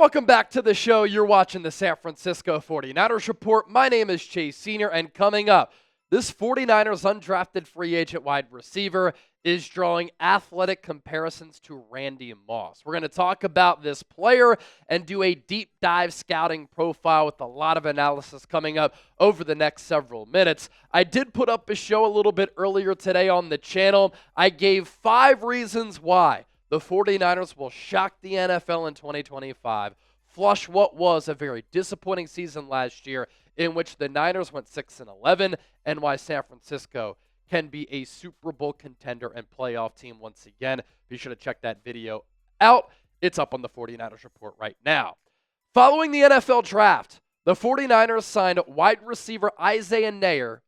Welcome back to the show. You're watching the San Francisco 49ers Report. My name is Chase Sr., and coming up, this 49ers undrafted free agent wide receiver is drawing athletic comparisons to Randy Moss. We're going to talk about this player and do a deep dive scouting profile with a lot of analysis coming up over the next several minutes. I did put up a show a little bit earlier today on the channel. I gave 5 reasons why the 49ers will shock the NFL in 2025, flush what was a very disappointing season last year in which the Niners went 6-11, and why San Francisco can be a Super Bowl contender and playoff team once again. Be sure to check that video out. It's up on the 49ers Report right now. Following the NFL draft, the 49ers signed wide receiver Isaiah Neyor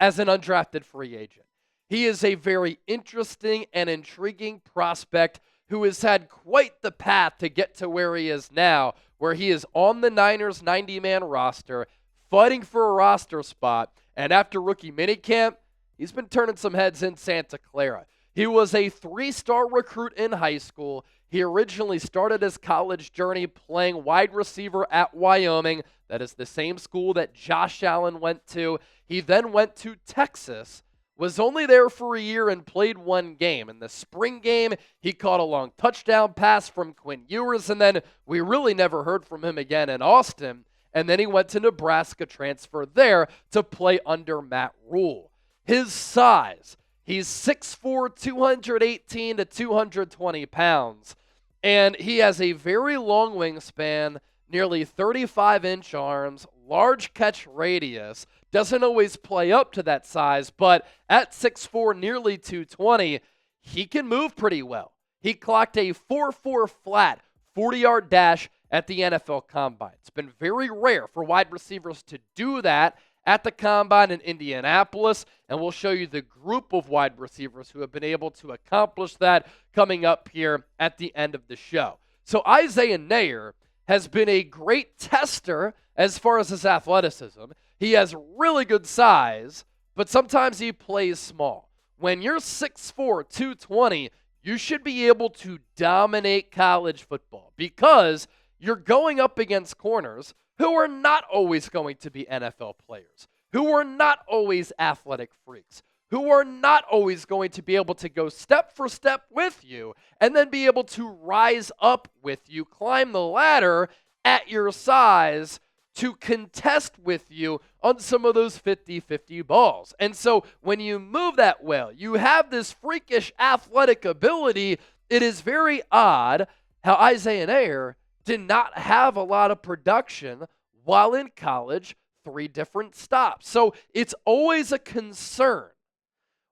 as an undrafted free agent. He is a very interesting and intriguing prospect who has had quite the path to get to where he is now, where he is on the Niners 90-man roster, fighting for a roster spot, and after rookie minicamp, he's been turning some heads in Santa Clara. He was a 3-star recruit in high school. He originally started his college journey playing wide receiver at Wyoming. That is the same school that Josh Allen went to. He then went to Texas, was only there for a year and played 1 game. In the spring game, he caught a long touchdown pass from Quinn Ewers, and then we really never heard from him again in Austin. And then he went to Nebraska, transferred there to play under Matt Rule. His size, he's 6'4", 218 to 220 pounds, and he has a very long wingspan, nearly 35-inch arms, large catch radius. Doesn't always play up to that size, but at 6'4", nearly 220, he can move pretty well. He clocked a 4.4 flat 40-yard dash at the NFL Combine. It's been very rare for wide receivers to do that at the Combine in Indianapolis, and we'll show you the group of wide receivers who have been able to accomplish that coming up here at the end of the show. So Isaiah Neyor has been a great tester as far as his athleticism. He has really good size, but sometimes he plays small. When you're 6'4", 220, you should be able to dominate college football because you're going up against corners who are not always going to be NFL players, who are not always athletic freaks, who are not always going to be able to go step for step with you and then be able to rise up with you, climb the ladder at your size to contest with you on some of those 50-50 balls. And so when you move that well, you have this freakish athletic ability. It is very odd how Isaiah Neyor did not have a lot of production while in college, 3 different stops. So it's always a concern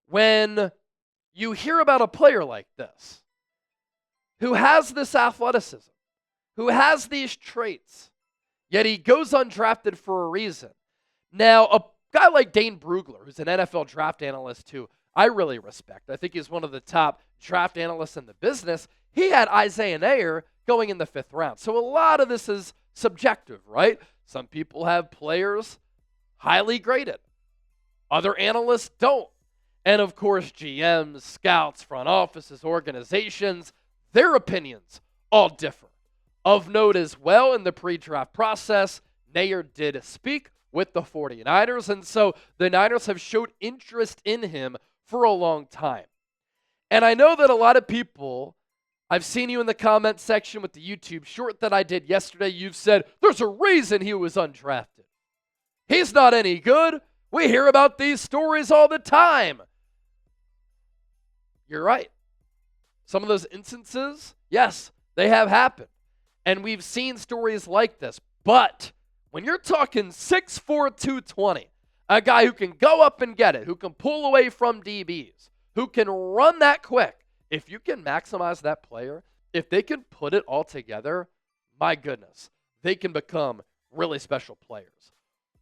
when you hear about a player like this who has this athleticism, who has these traits, yet he goes undrafted for a reason. Now, a guy like Dane Brugler, who's an NFL draft analyst who I really respect, I think he's one of the top draft analysts in the business, he had Isaiah Neyor going in the 5th round. So a lot of this is subjective, right? Some people have players highly graded. Other analysts don't. And of course, GMs, scouts, front offices, organizations, their opinions all differ. Of note as well, in the pre-draft process, Neyor did speak with the 49ers, and so the Niners have showed interest in him for a long time. And I know that a lot of people, I've seen you in the comment section with the YouTube short that I did yesterday, you've said, there's a reason he was undrafted. He's not any good. We hear about these stories all the time. You're right. Some of those instances, yes, they have happened. And we've seen stories like this. But when you're talking 6'4", 220, a guy who can go up and get it, who can pull away from DBs, who can run that quick, if you can maximize that player, if they can put it all together, my goodness, they can become really special players.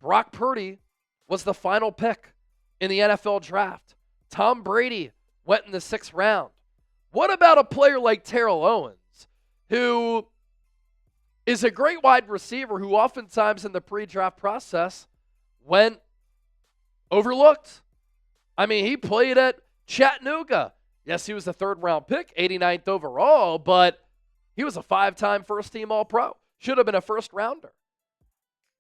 Brock Purdy was the final pick in the NFL draft. Tom Brady went in the 6th round. What about a player like Terrell Owens, who is a great wide receiver who oftentimes in the pre-draft process went overlooked? I mean, he played at Chattanooga. Yes, he was a 3rd-round pick, 89th overall, but he was a 5-time first-team All-Pro. should have been a first rounder.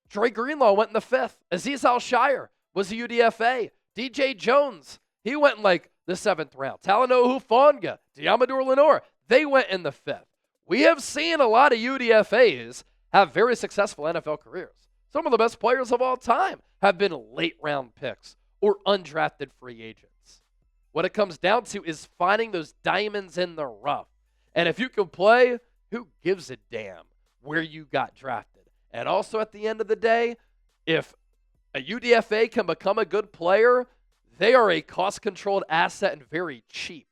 Dre Greenlaw went in the 5th. Azeez Al-Shire was a UDFA. DJ Jones, he went in like the 7th round. Talanoa Hufanga, Diamador Lenore, they went in the 5th. We have seen a lot of UDFAs have very successful NFL careers. Some of the best players of all time have been late round picks or undrafted free agents. What it comes down to is finding those diamonds in the rough. And if you can play, who gives a damn where you got drafted? And also at the end of the day, if a UDFA can become a good player, they are a cost-controlled asset and very cheap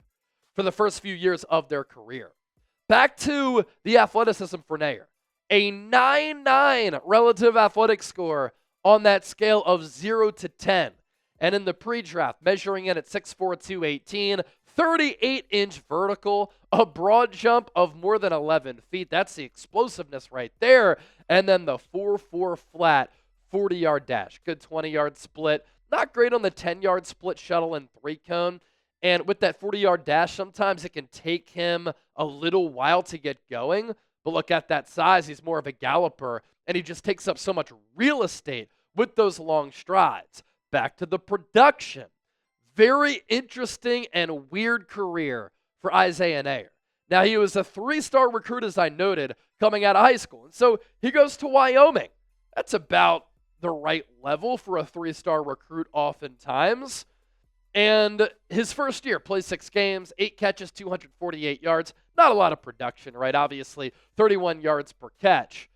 for the first few years of their career. Back to the athleticism for Neyor. A 9.9 relative athletic score on that scale of 0 to 10. And in the pre-draft, measuring in at 6'4", 218, 38-inch vertical, a broad jump of more than 11 feet. That's the explosiveness right there. And then the 4.4 flat 40-yard dash. Good 20-yard split. Not great on the 10-yard split shuttle and 3-cone. And with that 40-yard dash, sometimes it can take him a little while to get going. But look at that size. He's more of a galloper, and he just takes up so much real estate with those long strides. Back to the production. Very interesting and weird career for Isaiah Neyor. Now, he was a 3-star recruit, as I noted, coming out of high school. And so he goes to Wyoming. That's about the right level for a 3-star recruit oftentimes. And his first year, plays 6 games, 8 catches, 248 yards. Not a lot of production, right? Obviously, 31 yards per catch.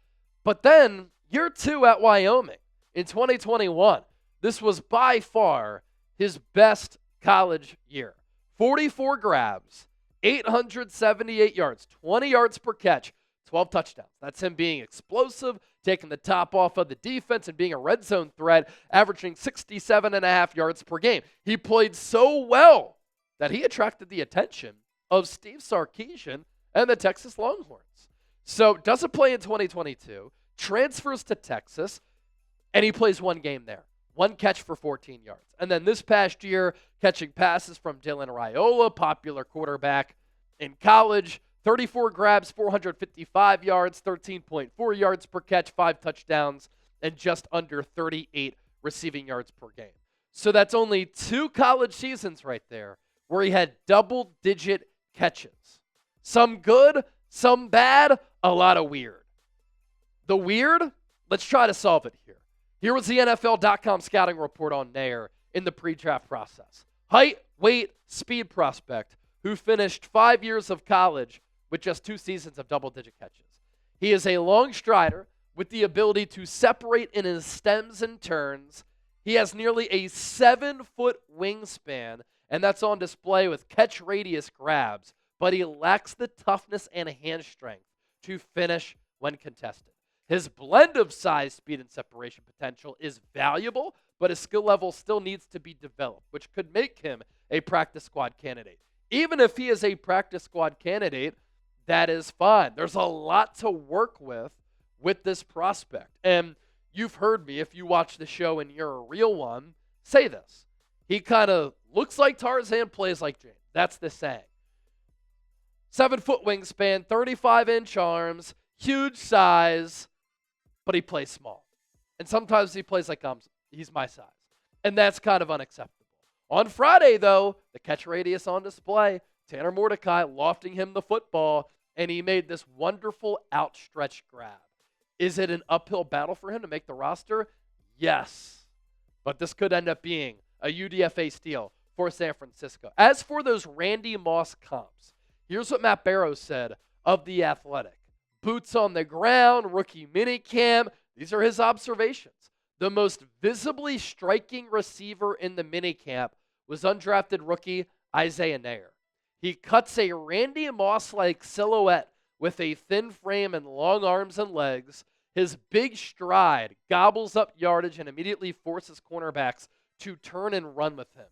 But then, year 2 at Wyoming in 2021, this was by far his best college year. 44 grabs, 878 yards, 20 yards per catch, 12 touchdowns. That's him being explosive, taking the top off of the defense and being a red zone threat, averaging 67.5 yards per game. He played so well that he attracted the attention of Steve Sarkisian and the Texas Longhorns. So doesn't play in 2022, transfers to Texas, and he plays 1 game there. 1 catch for 14 yards. And then this past year, catching passes from Dylan Raiola, popular quarterback in college, 34 grabs, 455 yards, 13.4 yards per catch, 5 touchdowns, and just under 38 receiving yards per game. So that's only 2 college seasons right there where he had double-digit catches. Some good, some bad, a lot of weird. The weird, let's try to solve it here. Here was the NFL.com scouting report on Neyor in the pre-draft process. Height, weight, speed prospect who finished 5 years of college with just 2 seasons of double-digit catches. He is a long strider with the ability to separate in his stems and turns. He has nearly a 7-foot wingspan, and that's on display with catch radius grabs, but he lacks the toughness and hand strength to finish when contested. His blend of size, speed, and separation potential is valuable, but his skill level still needs to be developed, which could make him a practice squad candidate. Even if he is a practice squad candidate, that is fine. There's a lot to work with this prospect. And you've heard me, if you watch the show and you're a real one, say this. He kind of looks like Tarzan, plays like Jane. That's the saying. 7-foot wingspan, 35-inch arms, huge size, but he plays small. And sometimes he plays like he's my size. And that's kind of unacceptable. On Friday, though, the catch radius on display, Tanner Mordecai lofting him the football, and he made this wonderful outstretched grab. Is it an uphill battle for him to make the roster? Yes. But this could end up being a UDFA steal for San Francisco. As for those Randy Moss comps, here's what Matt Barrows said of the Athletic. Boots on the ground, rookie minicamp. These are his observations. The most visibly striking receiver in the minicamp was undrafted rookie Isaiah Neyor. He cuts a Randy Moss-like silhouette with a thin frame and long arms and legs. His big stride gobbles up yardage and immediately forces cornerbacks to turn and run with him.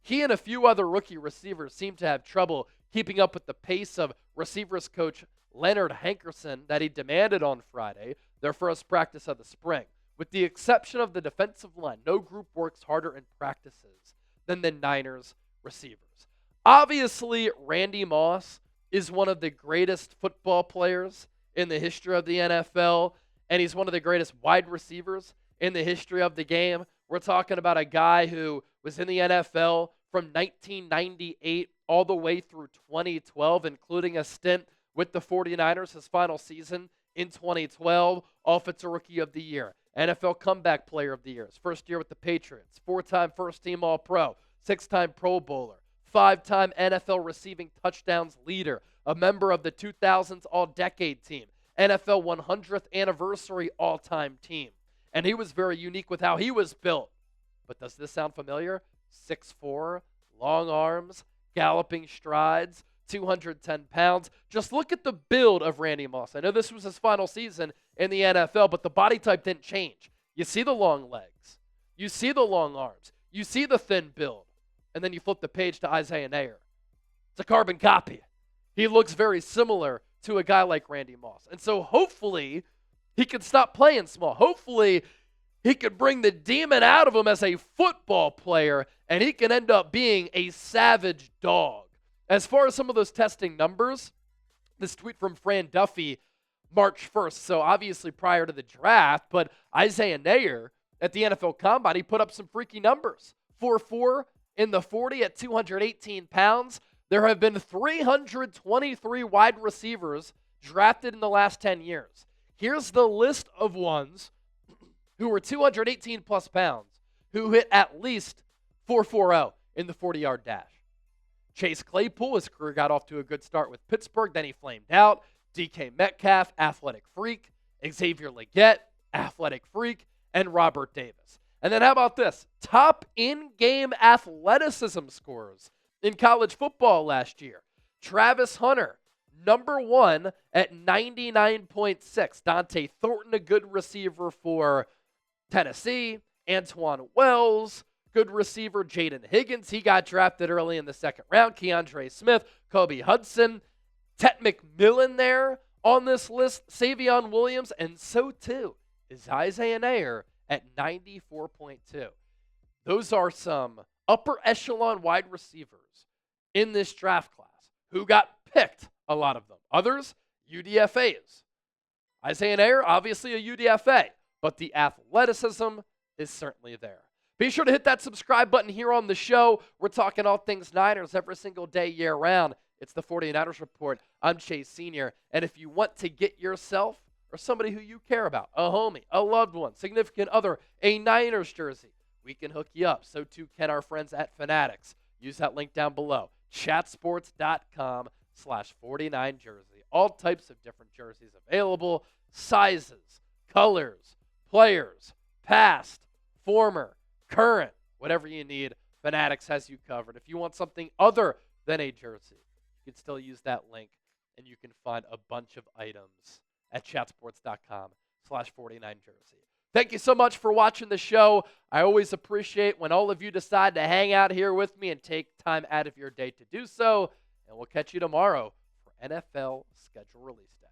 He and a few other rookie receivers seem to have trouble keeping up with the pace of receivers coach Leonard Hankerson that he demanded on Friday, their first practice of the spring. With the exception of the defensive line, no group works harder in practices than the Niners receivers. Obviously, Randy Moss is one of the greatest football players in the history of the NFL, and he's one of the greatest wide receivers in the history of the game. We're talking about a guy who was in the NFL from 1998 all the way through 2012, including a stint with the 49ers, his final season in 2012, Offensive Rookie of the Year, NFL Comeback Player of the Year, his first year with the Patriots, 4-time first-team All-Pro, 6-time Pro Bowler, 5-time NFL receiving touchdowns leader, a member of the 2000s All-Decade Team, NFL 100th Anniversary All-Time Team. And he was very unique with how he was built. But does this sound familiar? 6'4", long arms, galloping strides, 210 pounds. Just look at the build of Randy Moss. I know this was his final season in the NFL, but the body type didn't change. You see the long legs. You see the long arms. You see the thin build. And then you flip the page to Isaiah Neyor. It's a carbon copy. He looks very similar to a guy like Randy Moss. And so hopefully he can stop playing small. Hopefully he could bring the demon out of him as a football player, and he can end up being a savage dog. As far as some of those testing numbers, this tweet from Fran Duffy, March 1st, so obviously prior to the draft, but Isaiah Neyor at the NFL Combine, he put up some freaky numbers. 4'4" in the 40 at 218 pounds. There have been 323 wide receivers drafted in the last 10 years. Here's the list of ones who were 218 plus pounds, who hit at least 4.40 in the 40-yard dash. Chase Claypool, his career got off to a good start with Pittsburgh, then he flamed out. DK Metcalf, athletic freak. Xavier Legette, athletic freak. And Robert Davis. And then how about this? Top in-game athleticism scores in college football last year. Travis Hunter, number 1 at 99.6. Dante Thornton, a good receiver for Tennessee. Antoine Wells, good receiver. Jaden Higgins, he got drafted early in the second round. Keandre Smith, Kobe Hudson, Tet McMillan there on this list. Savion Williams, and so too is Isaiah Neyor at 94.2. Those are some upper echelon wide receivers in this draft class who got picked, a lot of them. Others, UDFAs. Isaiah Neyor, obviously a UDFA, but the athleticism is certainly there. Be sure to hit that subscribe button here on the show. We're talking all things Niners every single day, year-round. It's the 49ers Report. I'm Chase Senior, and if you want to get yourself or somebody who you care about, a homie, a loved one, significant other, a Niners jersey, we can hook you up. So too can our friends at Fanatics. Use that link down below. chatsports.com/49jersey. All types of different jerseys available, sizes, colors, players, past, former, current, whatever you need, Fanatics has you covered. If you want something other than a jersey, you can still use that link, and you can find a bunch of items at chatsports.com/49jersey. Thank you so much for watching the show. I always appreciate when all of you decide to hang out here with me and take time out of your day to do so. And we'll catch you tomorrow for NFL schedule release day.